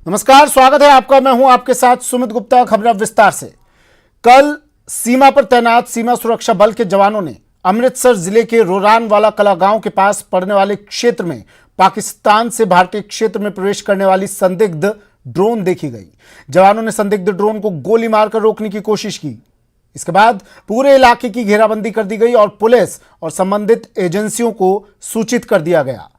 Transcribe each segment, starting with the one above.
नमस्कार, स्वागत है आपका। मैं हूं आपके साथ सुमित गुप्ता। खबरें विस्तार से। कल सीमा पर तैनात सीमा सुरक्षा बल के जवानों ने अमृतसर जिले के रोरानवाला कला गांव के पास पड़ने वाले क्षेत्र में पाकिस्तान से भारतीय क्षेत्र में प्रवेश करने वाली संदिग्ध ड्रोन देखी गई। जवानों ने संदिग्ध ड्रोन को गोली मारकर रोकने की कोशिश की। इसके बाद पूरे इलाके की घेराबंदी कर दी गई और पुलिस और संबंधित एजेंसियों को सूचित कर दिया गया।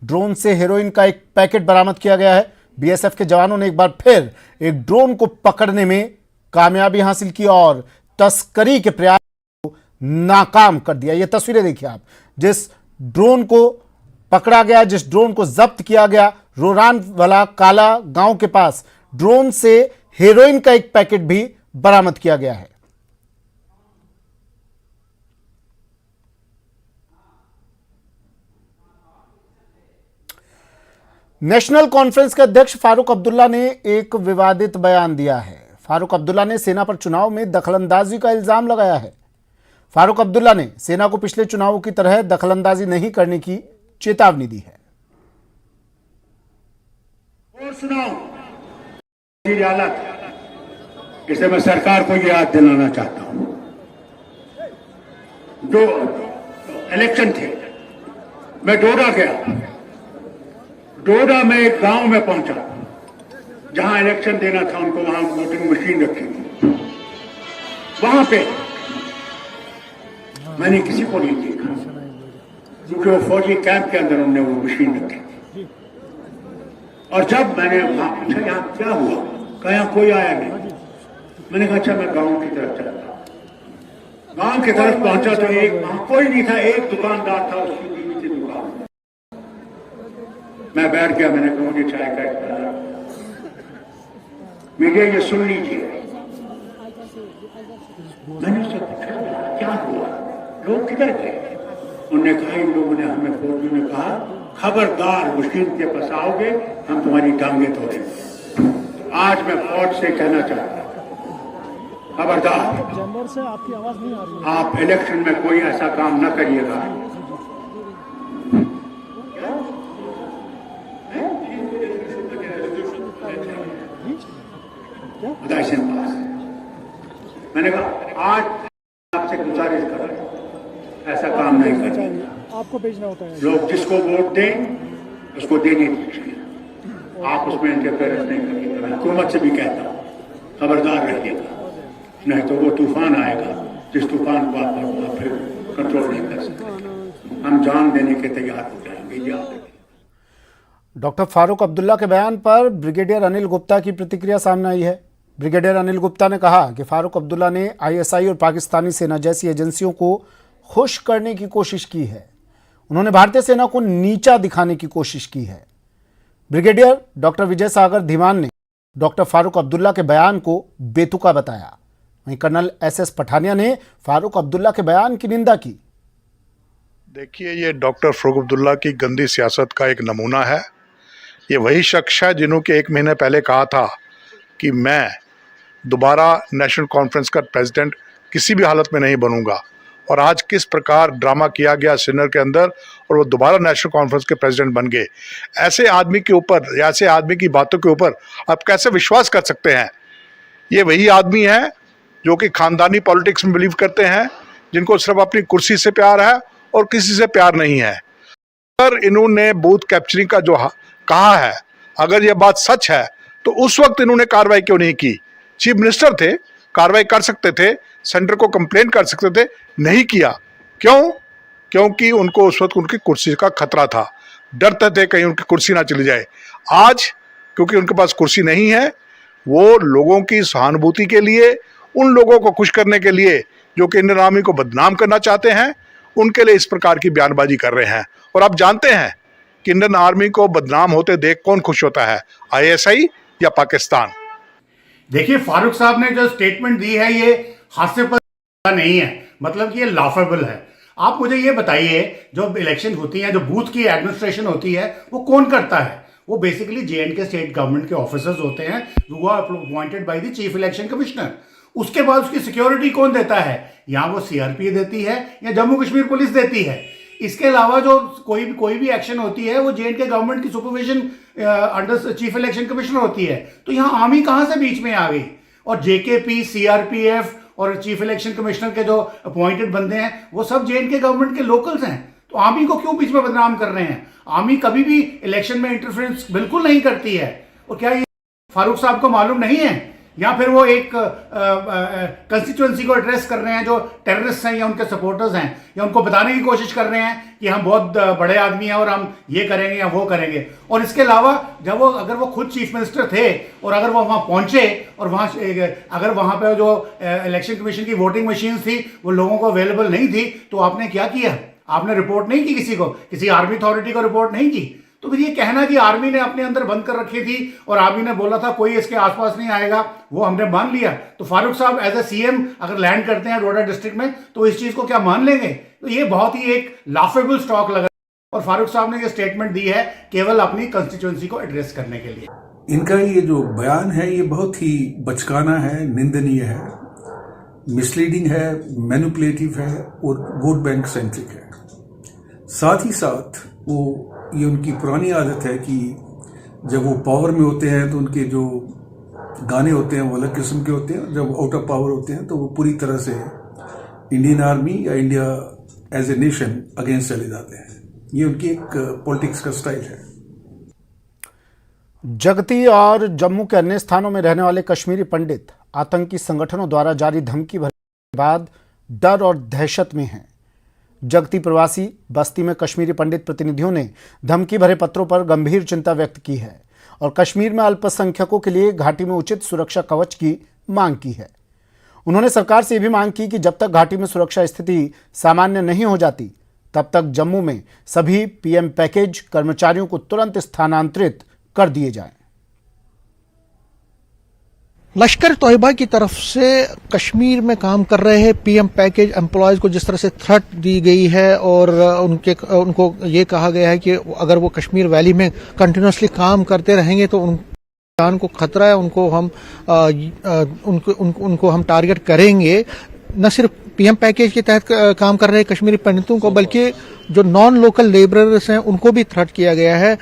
ड्रोन से हेरोइन का एक पैकेट बरामद किया गया है। बीएसएफ के जवानों ने एक बार फिर एक ड्रोन को पकड़ने में कामयाबी हासिल की और तस्करी के प्रयास को नाकाम कर दिया। ये तस्वीरें देखिए आप, जिस ड्रोन को पकड़ा गया, जिस ड्रोन को जब्त किया गया, रोरान वाला काला गांव के पास ड्रोन से हेरोइन का एक पैकेट भी बरामद किया गया है। नेशनल कॉन्फ्रेंस के अध्यक्ष फारूक अब्दुल्ला ने एक विवादित बयान दिया है। फारूक अब्दुल्ला ने सेना पर चुनाव में दखलंदाजी का इल्जाम लगाया है। फारूक अब्दुल्ला ने सेना को पिछले चुनावों की तरह दखलंदाजी नहीं करने की चेतावनी दी है। और सुनाओ इसे मैं सरकार को याद दिलाना चाहता हूं। जो इलेक्शन थे, मैं डोडा गया। डोडा में एक गांव में पहुंचा जहां इलेक्शन देना था उनको, वहां वोटिंग मशीन रखी थी। वहां पे मैंने किसी को नहीं देखा क्योंकि वो फौजी कैंप के अंदर उन्होंने वो मशीन रखी थी। और जब मैंने वहां पूछा यहां क्या हुआ, कहा यहां कोई आया नहीं। मैंने कहा अच्छा मैं गांव की तरफ चलता। गांव की तरफ पहुंचा तो एक वहां कोई नहीं था, एक दुकानदार था, उसकी बीवी थी दुकान। मैं बैठ गया, मैंने कहा मुझे चाय का एक प्याला। मीडिया ये सुन लीजिए। मैंने उससे पूछा क्या हुआ, लोग किधर गए? उन्होंने कहा इन लोगों ने हमें, फौजी ने कहा खबरदार मशीन के पास आओगे हम तुम्हारी टांगे तोड़ेंगे। आज मैं फौज से कहना चाहता हूं, खबरदार आपकी आवाज नहीं आ रही है। आप इलेक्शन में कोई ऐसा काम न करिएगा। मैंने कहा आज आपसे गुजारिश कर रहे हैं, ऐसा काम नहीं करेंगे। आपको भेजना होता है। लोग जिसको वोट दें उसको देने दीजिए, आप उसमें इंटरफेरेंस नहीं करिए। मैं हुकूमत से भी कहता हूँ खबरदार रहिएगा, नहीं तो वो तूफान आएगा जिस तूफान को आप फिर कंट्रोल नहीं कर सकते। हम जान देने के तैयार हो जाएंगे, याद रखिए। डॉक्टर फारूक अब्दुल्ला के बयान पर ब्रिगेडियर अनिल गुप्ता की प्रतिक्रिया सामने आई है। ब्रिगेडियर अनिल गुप्ता ने कहा कि फारूक अब्दुल्ला ने आईएसआई और पाकिस्तानी सेना जैसी एजेंसियों को खुश करने की कोशिश की है। उन्होंने भारतीय सेना को नीचा दिखाने की कोशिश की है। ब्रिगेडियर डॉक्टर विजय सागर धीमान ने डॉक्टर फारूक अब्दुल्ला के बयान को बेतुका बताया। वहीं कर्नल एसएस पठानिया ने फारूक अब्दुल्ला के बयान की निंदा की। देखिए, ये डॉक्टर फारूक अब्दुल्ला की गंदी सियासत का एक नमूना है। ये वही शख्स है जिन्होंने 1 महीने पहले कहा था कि मैं दोबारा नेशनल कॉन्फ्रेंस का प्रेसिडेंट किसी भी हालत में नहीं बनूंगा, और आज किस प्रकार ड्रामा किया गया सिनर के अंदर और वो दोबारा नेशनल कॉन्फ्रेंस के प्रेसिडेंट बन गए। ऐसे आदमी के ऊपर, ऐसे आदमी की बातों के ऊपर आप कैसे विश्वास कर सकते हैं? ये वही आदमी है जो कि खानदानी पॉलिटिक्स में बिलीव करते हैं, जिनको सिर्फ अपनी कुर्सी से प्यार है और किसी से प्यार नहीं है। अगर इन्होंने बूथ कैप्चरिंग का जो कहा है, अगर यह बात सच है तो उस वक्त इन्होंने कार्रवाई क्यों नहीं की? चीफ मिनिस्टर थे, कार्रवाई कर सकते थे, सेंटर को कंप्लेंट कर सकते थे, नहीं किया। क्यों? क्योंकि उनको उस वक्त उनकी कुर्सी का खतरा था, डरते थे कहीं उनकी कुर्सी ना चली जाए। आज क्योंकि उनके पास कुर्सी नहीं है, वो लोगों की सहानुभूति के लिए, उन लोगों को खुश करने के लिए जो कि इंडियन आर्मी को बदनाम करना चाहते हैं, उनके लिए इस प्रकार की बयानबाजी कर रहे हैं। और आप जानते हैं कि इंडियन आर्मी को बदनाम होते देख कौन खुश होता है, आईएसआई या पाकिस्तान? देखिए, फारूक साहब ने जो स्टेटमेंट दी है ये हास्यास्पद नहीं है, मतलब कि ये लाफेबल है। आप मुझे ये बताइए, जो इलेक्शन होती है, जो बूथ की एडमिनिस्ट्रेशन होती है, वो कौन करता है? वो बेसिकली जेएंडके स्टेट गवर्नमेंट के ऑफिसर्स होते हैं, वो appointed by the chief election commissioner. उसके बाद उसकी सिक्योरिटी कौन देता है? या वो सीआरपी देती है या जम्मू कश्मीर पुलिस देती है। इसके अलावा जो कोई भी एक्शन होती है वो J&K गवर्नमेंट की supervision under chief election commissioner होती है। तो यहाँ आर्मी कहां से बीच में आ गई? और JKP, CRPF और चीफ इलेक्शन कमिश्नर के जो अपॉइंटेड बंदे हैं वो सब J&K गवर्नमेंट के लोकल्स हैं। तो आर्मी को क्यों बीच में बदनाम कर रहे हैं? आर्मी कभी भी इलेक्शन में इंटरफेरेंस बिल्कुल नहीं करती है। और क्या ये फारूक साहब को मालूम नहीं है? या फिर वो एक कंस्टिट्यूएंसी को एड्रेस कर रहे हैं जो टेररिस्ट हैं या उनके सपोर्टर्स हैं, या उनको बताने की कोशिश कर रहे हैं कि हम बहुत बड़े आदमी हैं और हम ये करेंगे या वो करेंगे। और इसके अलावा जब अगर वो खुद चीफ मिनिस्टर थे और अगर वो वहाँ पहुंचे और अगर वहाँ पे जो इलेक्शन कमीशन की वोटिंग मशीन थी वो लोगों को अवेलेबल नहीं थी, तो आपने क्या किया? आपने रिपोर्ट नहीं की किसी आर्मी अथॉरिटी को रिपोर्ट नहीं की। तो फिर ये कहना कि आर्मी ने अपने अंदर बंद कर रखी थी और आर्मी ने बोला था कोई इसके आसपास नहीं आएगा, वो हमने मान लिया। तो फारूक साहब एज ए CM अगर लैंड करते हैं डोडा डिस्ट्रिक्ट में तो इस चीज को क्या मान लेंगे? तो ये बहुत ही एक लाफेबल स्टॉक लगा और फारूक साहब ने ये स्टेटमेंट दी है केवल अपनी कंस्टिट्यूएंसी को एड्रेस करने के लिए। इनका ये जो बयान है ये बहुत ही बचकाना है, निंदनीय है, मिसलीडिंग है, मैनिपुलेटिव है और वोट बैंक सेंट्रिक है। साथ ही साथ ये उनकी पुरानी आदत है कि जब वो पावर में होते हैं तो उनके जो गाने होते हैं वो अलग किस्म के होते हैं, जब आउट ऑफ पावर होते हैं तो वो पूरी तरह से इंडियन आर्मी या India as a nation against चले जाते हैं। ये उनकी एक पॉलिटिक्स का स्टाइल है। जगती और जम्मू के अन्य स्थानों में रहने वाले कश्मीरी पंडित आतंकी संगठनों द्वारा जारी धमकी भरे के बाद डर और दहशत में हैं। जगती प्रवासी बस्ती में कश्मीरी पंडित प्रतिनिधियों ने धमकी भरे पत्रों पर गंभीर चिंता व्यक्त की है और कश्मीर में अल्पसंख्यकों के लिए घाटी में उचित सुरक्षा कवच की मांग की है। उन्होंने सरकार से भी मांग की कि जब तक घाटी में सुरक्षा स्थिति सामान्य नहीं हो जाती तब तक जम्मू में सभी PM पैकेज कर्मचारियों को तुरंत स्थानांतरित कर दिए जाएं। लश्कर तोयबा की तरफ से कश्मीर में काम कर रहे हैं PM पैकेज एम्प्लॉयज को जिस तरह से थ्रेट दी गई है और उनको ये कहा गया है कि अगर वो कश्मीर वैली में कंटिन्यूसली काम करते रहेंगे तो उन जान को खतरा है, उनको हम टारगेट करेंगे। न सिर्फ PM पैकेज के तहत काम कर रहे कश्मीरी पंडितों को बल्कि जो नॉन लोकल लेबरर्स हैं उनको भी थ्रेट किया गया है।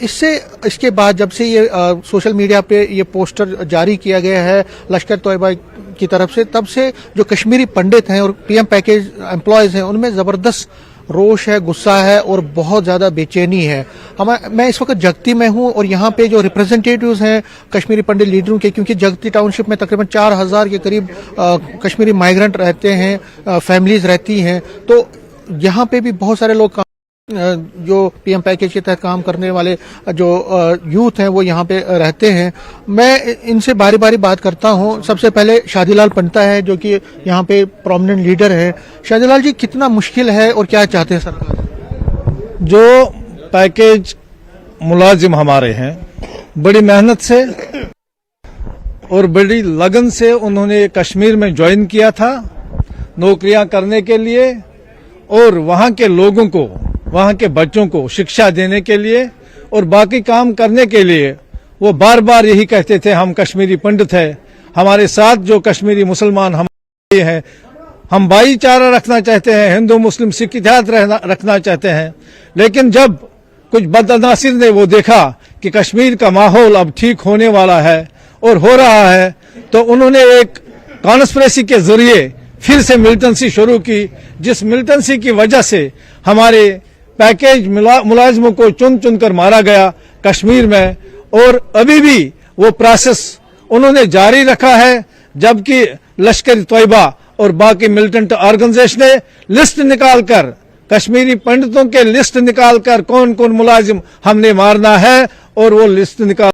इसके बाद जब से ये सोशल मीडिया पे ये पोस्टर जारी किया गया है लश्कर तोयबा की तरफ से, तब से जो कश्मीरी पंडित हैं और PM पैकेज एम्प्लॉयज हैं उनमें जबरदस्त रोष है, गुस्सा है और बहुत ज्यादा बेचैनी है। मैं इस वक्त जगती में हूं और यहाँ पे जो रिप्रेजेंटेटिव्स हैं कश्मीरी पंडित लीडरों के, क्योंकि जगती टाउनशिप में तकरीबन 4000 के करीब कश्मीरी माइग्रेंट रहते हैं, फैमिलीज रहती हैं, तो यहाँ पे भी बहुत सारे लोग जो PM पैकेज के तहत काम करने वाले जो यूथ हैं वो यहाँ पे रहते हैं। मैं इनसे बारी बारी बात करता हूँ। सबसे पहले शादीलाल पंडिता है जो कि यहाँ पे प्रोमिनेंट लीडर है। शादीलाल जी, कितना मुश्किल है और क्या चाहते हैं सरकार? जो पैकेज मुलाजिम हमारे हैं बड़ी मेहनत से और बड़ी लगन से उन्होंने कश्मीर में ज्वाइन किया था नौकरियां करने के लिए और वहां के लोगों को, वहां के बच्चों को शिक्षा देने के लिए और बाकी काम करने के लिए वो बार बार यही कहते थे हम कश्मीरी पंडित हैं, हमारे साथ जो कश्मीरी मुसलमान हमारे हैं, हम भाईचारा रखना चाहते हैं, हिंदू मुस्लिम सिख इत्तेहाद रखना चाहते हैं। लेकिन जब कुछ बदनासिर ने वो देखा कि कश्मीर का माहौल अब ठीक होने वाला है और हो रहा है, तो उन्होंने एक कॉन्स्पिरेसी के जरिए फिर से मिलिटेंसी शुरू की, जिस मिलिटेंसी की वजह से हमारे पैकेज मुलाजिमों को चुन चुन कर मारा गया कश्मीर में। और अभी भी वो प्रोसेस उन्होंने जारी रखा है, जबकि लश्कर तोयबा और बाकी मिलिटेंट ऑर्गेनाइजेशन ने लिस्ट निकालकर, कश्मीरी पंडितों के लिस्ट निकालकर कौन कौन मुलाजिम हमने मारना है और वो लिस्ट निकाल।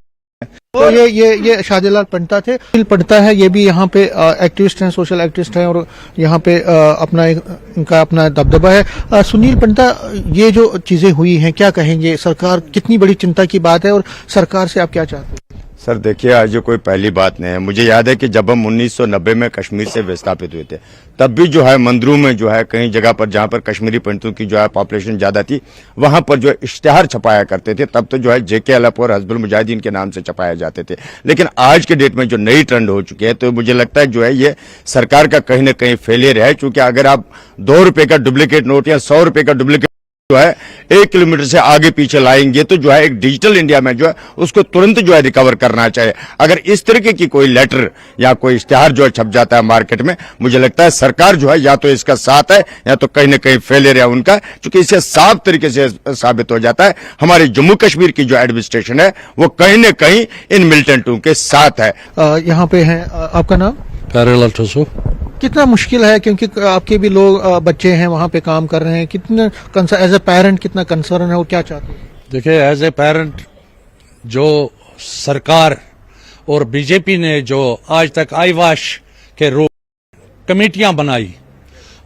तो ये शादीलाल पंडिता थे। सुनील पंडिता है, ये भी यहाँ पे एक्टिविस्ट हैं, सोशल एक्टिविस्ट हैं और यहाँ पे इनका अपना दबदबा है। सुनील पंडिता, ये जो चीजें हुई हैं क्या कहेंगे? सरकार, कितनी बड़ी चिंता की बात है और सरकार से आप क्या चाहते हैं? सर देखिए, आज जो कोई पहली बात नहीं है। मुझे याद है कि जब हम 1990 में कश्मीर से विस्थापित हुए थे तब भी जो है मंदिरों में जो है कई जगह पर जहां पर कश्मीरी पंडितों की जो है पॉपुलेशन ज्यादा थी वहां पर जो है इश्तिहार छपाया करते थे। तब तो जो है JK अलप और हिजबुल मुजाहिदीन के नाम से छपाए जाते थे। लेकिन आज के डेट में जो नई ट्रेंड हो चुकी है तो मुझे लगता है जो है ये सरकार का कहीं ना कहीं फेलियर है, क्योंकि अगर आप 2 रुपए का डुप्लीकेट नोट या 100 रुपए का डुप्लीकेट जो है 1 किलोमीटर से आगे पीछे लाएंगे तो जो है एक डिजिटल इंडिया में जो है उसको तुरंत जो है रिकवर करना चाहिए। अगर इस तरीके की कोई लेटर या कोई इश्तिहार जो है छप जाता है मार्केट में, मुझे लगता है सरकार जो है या तो इसका साथ है या तो कहीं न कहीं फेलियर है उनका, क्योंकि इससे साफ तरीके से साबित हो जाता है हमारे जम्मू कश्मीर की जो एडमिनिस्ट्रेशन है वो कहीं न कहीं इन मिलिटेंटों के साथ है। यहाँ पे है आपका नाम? प्यारेलाल ठुसो। कितना मुश्किल है, क्योंकि आपके भी लोग बच्चे हैं वहाँ पे काम कर रहे हैं, कितना एज ए पेरेंट कितना कंसर्न है और क्या चाहते हैं? देखिए, एज ए पेरेंट जो सरकार और बीजेपी ने जो आज तक आईवाश के रूप कमेटियां बनाई,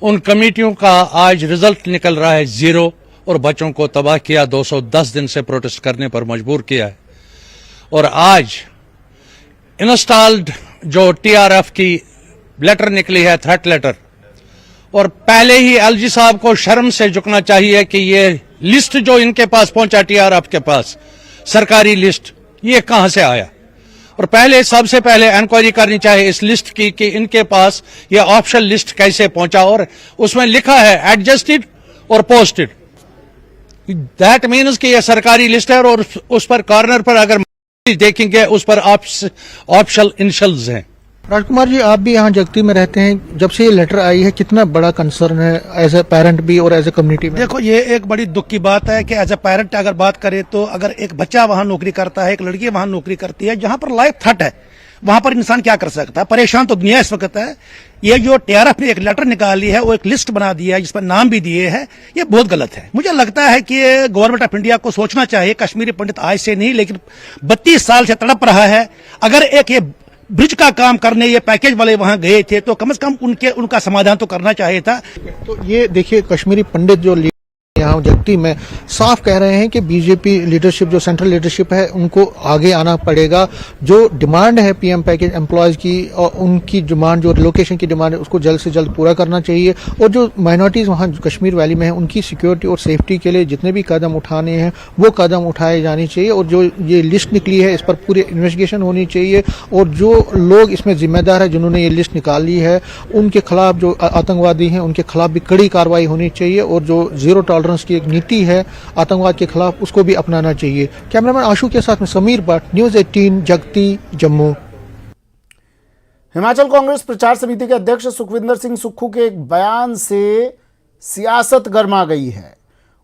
उन कमेटियों का आज रिजल्ट निकल रहा है 0 और बच्चों को तबाह किया, 210 दिन से प्रोटेस्ट करने पर मजबूर किया है। और आज इंस्टॉल्ड जो टीआरएफ की लेटर निकली है, थ्रेट लेटर, और पहले ही एलजी साहब को शर्म से झुकना चाहिए कि ये लिस्ट जो इनके पास पहुंचा टीआरएफ के पास, सरकारी लिस्ट, ये कहां से आया। और पहले सबसे पहले इंक्वायरी करनी चाहिए इस लिस्ट की कि इनके पास ये ऑप्शनल लिस्ट कैसे पहुंचा, और उसमें लिखा है एडजस्टेड और पोस्टेड। दैट मीन्स कि ये सरकारी लिस्ट है और उस पर कॉर्नर पर अगर देखेंगे उस पर ऑप्शनल इनिशियल्स हैं। राजकुमार जी, आप भी यहाँ जगती में रहते हैं, जब से ये लेटर आई है कितना बड़ा कंसर्न है एज ए पेरेंट भी और एज ए कम्युनिटी में? देखो, ये एक बड़ी दुख की बात है कि एज ए पेरेंट अगर बात करें तो अगर एक बच्चा वहां नौकरी करता है, एक लड़की वहां नौकरी करती है, जहां पर लाइफ थ्रेट है, वहां पर इंसान क्या कर सकता है? परेशान तो दुनिया इस वक्त है। ये जो टीआरएफ ने एक लेटर निकाली है, वो एक लिस्ट बना दिया है जिस पर नाम भी दिए हैं, ये बहुत गलत है। मुझे लगता है कि गवर्नमेंट ऑफ इंडिया को सोचना चाहिए, कश्मीरी पंडित आज से नहीं लेकिन 32 साल से तड़प रहा है। अगर एक ये ब्रिज का काम करने ये पैकेज वाले वहां गए थे तो कम से कम उनका समाधान तो करना चाहिए था। तो ये देखिए, कश्मीरी पंडित जो यहाँ जगती में साफ कह रहे हैं कि बीजेपी लीडरशिप, जो सेंट्रल लीडरशिप है, उनको आगे आना पड़ेगा। जो डिमांड है पीएम पैकेज एम्प्लॉयज की, और उनकी डिमांड, जो रिलोकेशन की डिमांड है, उसको जल्द से जल्द पूरा करना चाहिए। और जो माइनॉरिटीज वहाँ कश्मीर वैली में है, उनकी सिक्योरिटी और सेफ्टी के लिए जितने भी कदम उठाने हैं वो कदम उठाए जाने चाहिए। और जो ये लिस्ट निकली है, इस पर पूरी इन्वेस्टिगेशन होनी चाहिए, और जो लोग इसमें जिम्मेदार है, जिन्होंने ये लिस्ट निकाली है, उनके खिलाफ, जो आतंकवादी हैं, उनके खिलाफ भी कड़ी कार्रवाई होनी चाहिए। और जो जीरो टॉलरेंस की एक नीति है आतंकवाद के खिलाफ, उसको भी अपनाना चाहिए। कैमरामैन आशु के साथ में समीर भट्ट, न्यूज़ 18, जगती, जम्मू। हिमाचल कांग्रेस प्रचार समिति के अध्यक्ष सुखविंदर सिंह सुक्खू के एक बयान से सियासत गर्मा गई है।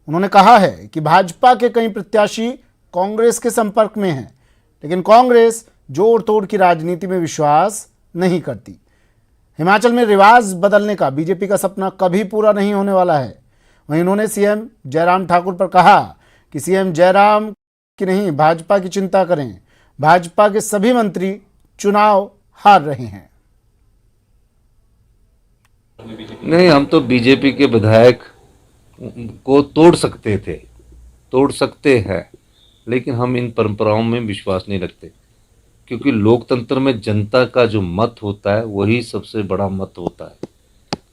उन्होंने कहा है कि भाजपा के कई प्रत्याशी कांग्रेस के संपर्क में हैं, लेकिन कांग्रेस जोड़ तोड़ की राजनीति में विश्वास नहीं करती। हिमाचल में रिवाज बदलने का बीजेपी का सपना कभी पूरा नहीं होने वाला है। वहीं उन्होंने सीएम जयराम ठाकुर पर कहा कि सीएम जयराम की नहीं, भाजपा की चिंता करें। भाजपा के सभी मंत्री चुनाव हार रहे हैं। नहीं, हम तो बीजेपी के विधायक को तोड़ सकते हैं, लेकिन हम इन परंपराओं में विश्वास नहीं रखते, क्योंकि लोकतंत्र में जनता का जो मत होता है वही सबसे बड़ा मत होता है।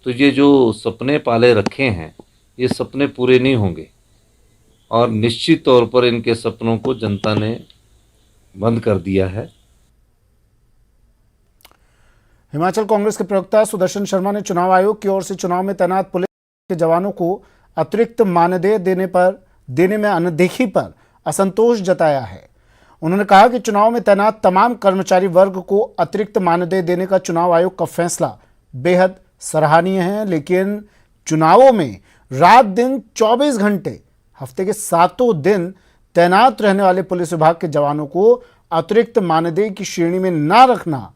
तो ये जो सपने पाले रखे हैं, ये सपने पूरे नहीं होंगे, और निश्चित तौर पर इनके सपनों को जनता ने बंद कर दिया है। हिमाचल कांग्रेस के प्रवक्ता सुदर्शन शर्मा ने चुनाव आयोग की ओर से चुनाव में तैनात पुलिस के जवानों को अतिरिक्त मानदेय देने में अनदेखी पर असंतोष जताया है। उन्होंने कहा कि चुनाव में तैनात तमाम कर्मचारी वर्ग को अतिरिक्त मानदेय देने का चुनाव आयोग का फैसला बेहद सराहनीय है, लेकिन चुनावों में रात दिन 24 घंटे हफ्ते के 7 दिन तैनात रहने वाले पुलिस विभाग के जवानों को अतिरिक्त मानदेय की श्रेणी में न रखना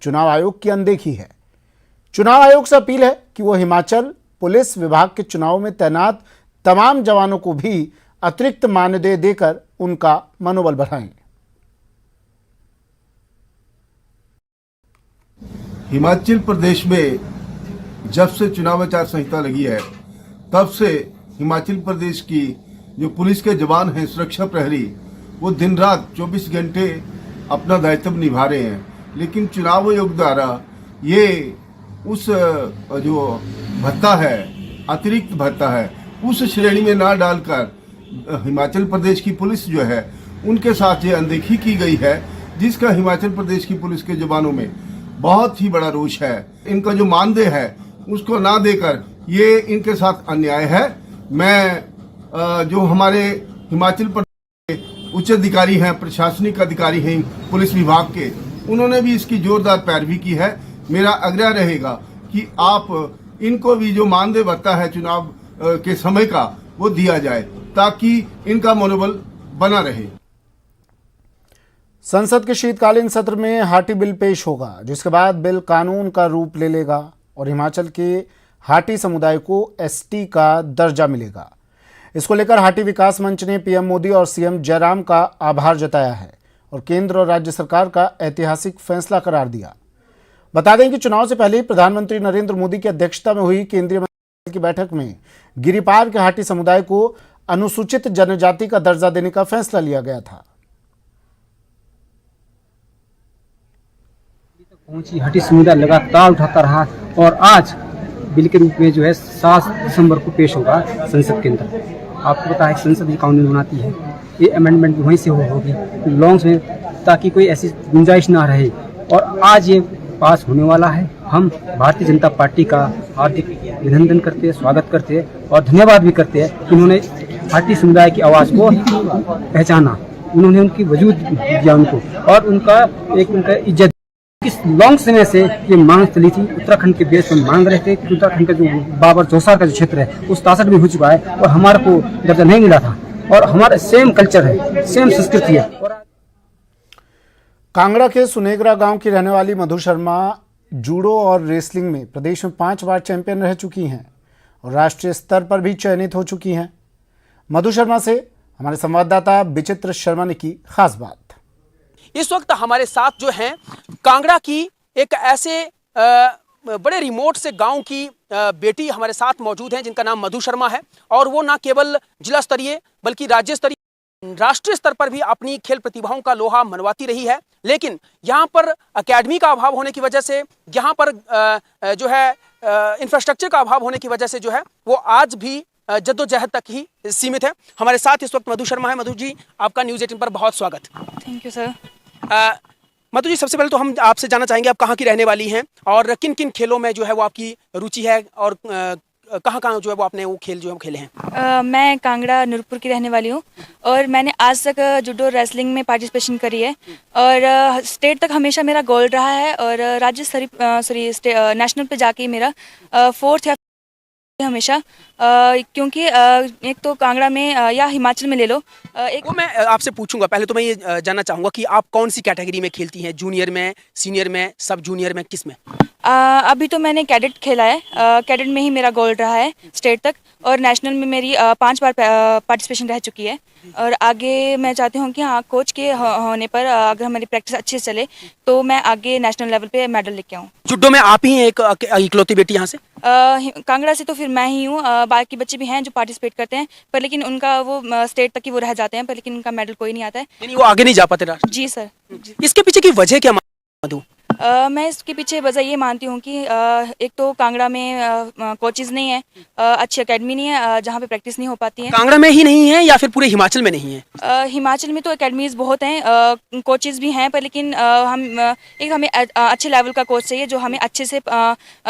चुनाव आयोग की अनदेखी है। चुनाव आयोग से अपील है कि वो हिमाचल पुलिस विभाग के चुनाव में तैनात तमाम जवानों को भी अतिरिक्त मानदेय देकर उनका मनोबल बढ़ाएं। हिमाचल प्रदेश में जब से चुनाव आचार संहिता लगी है, तब से हिमाचल प्रदेश की जो पुलिस के जवान हैं, सुरक्षा प्रहरी, वो दिन रात 24 घंटे अपना दायित्व निभा रहे हैं। लेकिन चुनाव आयोग द्वारा ये उस जो भत्ता है, अतिरिक्त भत्ता है, उस श्रेणी में ना डालकर हिमाचल प्रदेश की पुलिस जो है उनके साथ ये अनदेखी की गई है, जिसका हिमाचल प्रदेश की पुलिस के जवानों में बहुत ही बड़ा रोष है। इनका जो मानदेय है उसको ना देकर ये इनके साथ अन्याय है। मैं जो हमारे हिमाचल प्रदेश के उच्च अधिकारी हैं, प्रशासनिक अधिकारी हैं पुलिस विभाग के, उन्होंने भी इसकी जोरदार पैरवी की है। मेरा आग्रह रहेगा कि आप इनको भी जो मानदेय भत्ता है चुनाव के समय का वो दिया जाए ताकि इनका मनोबल बना रहे। संसद के शीतकालीन सत्र में हाटी बिल पेश होगा, जिसके बाद बिल कानून का रूप ले लेगा और हिमाचल के हाटी समुदाय को एसटी का दर्जा मिलेगा। इसको लेकर हाटी विकास मंच ने पीएम मोदी और सीएम जयराम का आभार जताया है और केंद्र और राज्य सरकार का ऐतिहासिक फैसला करार दिया। बता दें कि चुनाव से पहले प्रधानमंत्री नरेंद्र मोदी की अध्यक्षता में हुई केंद्रीय मंत्रिमंडल की बैठक में गिरिपार के हाटी समुदाय को अनुसूचित जनजाति का दर्जा देने का फैसला लिया गया था। पहुंची हाटी समुदाय लगातार उठाता रहा और आज बिल के रूप में जो है 7 दिसंबर को पेश होगा संसद के अंदर। आपको पता है संसद ही कानून बनाती है, ये अमेंडमेंट वहीं से होगी लॉन्ग्स में, ताकि कोई ऐसी गुंजाइश ना रहे। और आज ये पास होने वाला है। हम भारतीय जनता पार्टी का हार्दिक अभिनंदन करते हैं, स्वागत करते हैं और धन्यवाद भी करते हैं कि उन्होंने हाटी समुदाय की आवाज़ को पहचाना, उन्होंने उनकी वजूद दिया उनको और उनका इज्जत। इस लॉन्ग समय से ये मांग चली थी, उत्तराखंड के बेस पर मांग रहे थे कि उत्तराखंड का जो बाबर चौसार का जो क्षेत्र है उस 63 में हो चुका है और हमारे को दर्जा नहीं मिला था और हमारा सेम कल्चर है, सेम संस्कृति है। कांगड़ा के सुनेगरा गांव की रहने वाली मधु शर्मा जूडो और रेसलिंग में प्रदेश में 5 बार चैंपियन रह चुकी हैं और राष्ट्रीय स्तर पर भी चयनित हो चुकी हैं। मधु शर्मा से हमारे संवाददाता विचित्र शर्मा ने की खास बात। इस वक्त हमारे साथ जो हैं कांगड़ा की एक ऐसे बड़े रिमोट से गांव की बेटी हमारे साथ मौजूद हैं जिनका नाम मधु शर्मा है और वो ना केवल जिला स्तरीय बल्कि राज्य स्तरीय, राष्ट्रीय स्तर पर भी अपनी खेल प्रतिभाओं का लोहा मनवाती रही है। लेकिन यहाँ पर एकेडमी का अभाव होने की वजह से, यहाँ पर जो है इंफ्रास्ट्रक्चर का अभाव होने की वजह से जो है वो आज भी जद्दोजहद तक ही सीमित है। हमारे साथ इस वक्त मधु शर्मा है। मधु जी, आपका न्यूज़ 18 पर बहुत स्वागत। Thank you sir. Madhu ji, सबसे पहले तो हम आपसे जानना चाहेंगे आप कहाँ की रहने वाली हैं और किन किन खेलों में जो है वो आपकी रुचि है और कहाँ कहाँ जो है वो आपने वो खेल जो है वो खेले हैं? मैं कांगड़ा नूरपुर की रहने वाली हूँ और मैंने आज तक जूडो रेसलिंग में पार्टिसिपेशन करी है और स्टेट तक हमेशा मेरा गोल रहा है और राज्य स्तरीय नेशनल पे जाके मेरा 4th या हमेशा क्योंकि एक तो कांगड़ा में या हिमाचल में ले लो एक वो मैं आपसे पूछूंगा। पहले तो मैं ये जानना चाहूँगा कि आप कौन सी कैटेगरी में खेलती हैं, जूनियर में, सीनियर में, सब जूनियर में, किस में? अभी तो मैंने कैडेट खेला है, कैडेट में ही मेरा गोल रहा है स्टेट तक और नेशनल में मेरी 5 बार पार्टिसिपेशन रह चुकी है और आगे मैं चाहती हूँ कि हाँ कोच के होने पर अगर हमारी प्रैक्टिस अच्छे से चले तो मैं आगे नेशनल लेवल पे मेडल लेके आऊँ। जुडो में आप ही एक इकलौती बेटी यहाँ से? कांगड़ा से तो फिर मैं ही हूँ, बाकी बच्चे भी हैं जो पार्टिसिपेट करते हैं पर लेकिन उनका वो स्टेट तक ही वो रह जाते हैं पर लेकिन उनका मेडल कोई नहीं आता है। यानी वो आगे नहीं जा पाते राष्ट्र? जी सर। इसके पीछे की वजह क्या मधु? मैं इसके पीछे वजह ये मानती हूँ कि एक तो कांगड़ा में कोचेस नहीं है, अच्छी एकेडमी नहीं है जहाँ पे प्रैक्टिस नहीं हो पाती है। कांगड़ा में ही नहीं है या फिर पूरे हिमाचल में नहीं है? हिमाचल में तो एकेडमीज बहुत हैं, कोचेस भी हैं पर लेकिन हमें अच्छे लेवल का कोच चाहिए जो हमें अच्छे से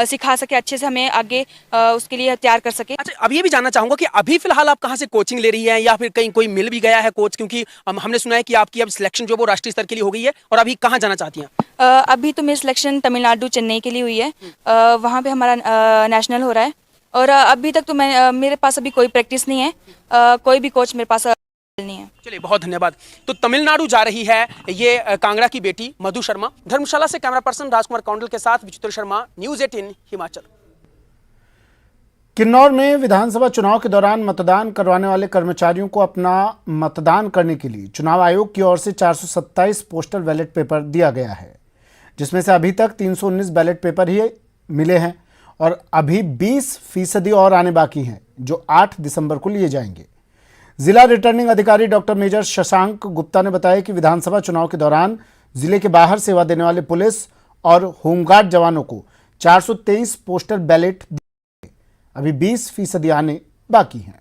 सिखा सके, अच्छे से हमें आगे उसके लिए तैयार कर सके। अच्छा, अब ये भी जानना चाहूँगा कि अभी फिलहाल आप कहाँ से कोचिंग ले रही हैं या फिर कहीं कोई मिल भी गया है कोच? क्योंकि हमने सुना है कि आपकी अब सिलेक्शन जो वो राष्ट्रीय स्तर के लिए हो गई है और अभी कहाँ जाना चाहती हैं? अभी तो मेरी सिलेक्शन तमिलनाडु चेन्नई के लिए हुई है, वहाँ पे हमारा नेशनल हो रहा है और अभी तक तो मेरे पास अभी कोई प्रैक्टिस नहीं है, कोई भी कोच मेरे पास नहीं है। चलिए, बहुत धन्यवाद। तो तमिलनाडु जा रही है ये कांगड़ा की बेटी मधु शर्मा। धर्मशाला से कैमरा पर्सन राजकुमार कौंडल के साथ विचित्र शर्मा, न्यूज़ 18 हिमाचल। किन्नौर में विधानसभा चुनाव के दौरान मतदान करवाने वाले कर्मचारियों को अपना मतदान करने के लिए चुनाव आयोग की ओर से 427 पोस्टल बैलेट पेपर दिया गया है, जिसमें से अभी तक 319 बैलेट पेपर ही मिले हैं और अभी 20% और आने बाकी हैं जो 8 दिसंबर को लिए जाएंगे। जिला रिटर्निंग अधिकारी डॉक्टर मेजर शशांक गुप्ता ने बताया कि विधानसभा चुनाव के दौरान जिले के बाहर सेवा देने वाले पुलिस और होमगार्ड जवानों को 423 पोस्टल बैलेट अभी 20% आने बाकी हैं।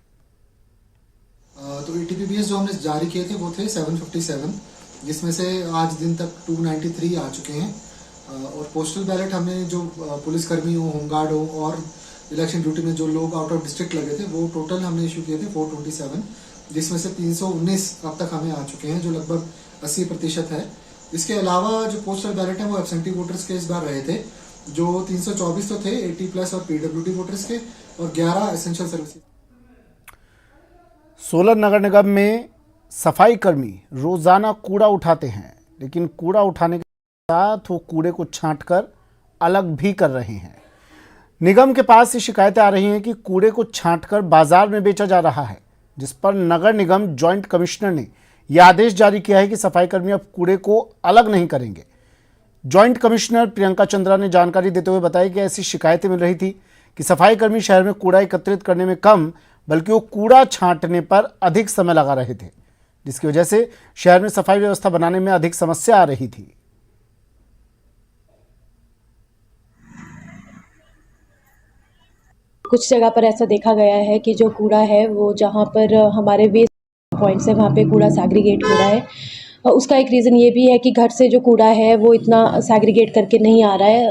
तो ETPBS जो हमने जारी किए थे वो थे 757, जिसमें से आज दिन तक 293 आ चुके हैं और पोस्टल बैलेट हमने जो पुलिसकर्मी हो, होमगार्ड हो और इलेक्शन ड्यूटी में जो लोग आउट ऑफ डिस्ट्रिक्ट लगे थे वो टोटल हमने इशू किए थे 427, जिसमें से 319 अब तक हमें आ चुके हैं, जो लगभग 80% है। इसके अलावा जो पोस्टल बैलेट है वो एब्सेंटी वोटर्स के इस बार रहे थे, जो 324 तो थे 80+ और पीडब्ल्यूडी वोटर्स के, और 11 एसेंशियल सर्विसेज। सोलन नगर निगम में सफाई कर्मी रोजाना कूड़ा उठाते हैं, लेकिन कूड़ा उठाने के साथ वो कूड़े को छांटकर अलग भी कर रहे हैं। निगम के पास ये शिकायतें आ रही हैं कि कूड़े को छांटकर बाजार में बेचा जा रहा है, जिस पर नगर निगम जॉइंट कमिश्नर ने यह आदेश जारी किया है कि सफाई कर्मी अब कूड़े को अलग नहीं करेंगे। जॉइंट कमिश्नर प्रियंका चंद्रा ने जानकारी देते हुए बताया कि ऐसी शिकायतें मिल रही थी कि सफाई कर्मी शहर में कूड़ा एकत्रित करने में कम, बल्कि वो कूड़ा छांटने पर अधिक समय लगा रहे थे, जिसकी वजह से शहर में सफाई व्यवस्था बनाने में अधिक समस्या आ रही थी। कुछ जगह पर ऐसा देखा गया है कि जो कूड़ा है वो जहाँ पर हमारे वेस्ट पॉइंट्स है वहाँ पे कूड़ा सैग्रीगेट हो रहा है। उसका एक रीज़न ये भी है कि घर से जो कूड़ा है वो इतना सैग्रीगेट करके नहीं आ रहा है,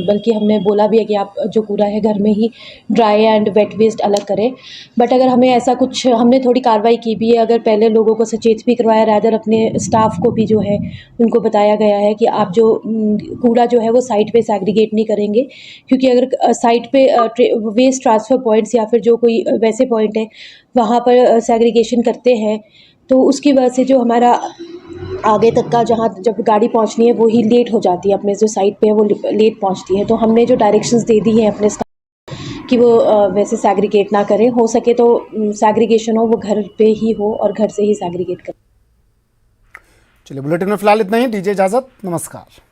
बल्कि हमने बोला भी है कि आप जो कूड़ा है घर में ही ड्राई एंड वेट वेस्ट अलग करें। बट अगर हमें ऐसा कुछ, हमने थोड़ी कार्रवाई की भी है, अगर पहले लोगों को सचेत भी करवाया, रादर अपने स्टाफ को भी जो है उनको बताया गया है कि आप जो कूड़ा जो है वो साइट पे सैग्रीगेट नहीं करेंगे, क्योंकि अगर साइट पे वेस्ट ट्रांसफ़र पॉइंट्स या फिर जो कोई वैसे पॉइंट है वहाँ पर सैग्रीगेशन करते हैं तो उसकी वजह से जो हमारा आगे तक का जहाँ जब गाड़ी पहुँचनी है वो ही लेट हो जाती है, अपने जो साइट पे है वो लेट पहुँचती है। तो हमने जो डायरेक्शंस दे दी हैं अपने स्टाफ कि वो वैसे सैग्रीगेट ना करें, हो सके तो सैग्रीगेशन हो वो घर पे ही हो और घर से ही सैग्रीगेट करें। चलिए, बुलेटिन में फिलहाल इतना ही। दीजिए इजाजत, नमस्कार।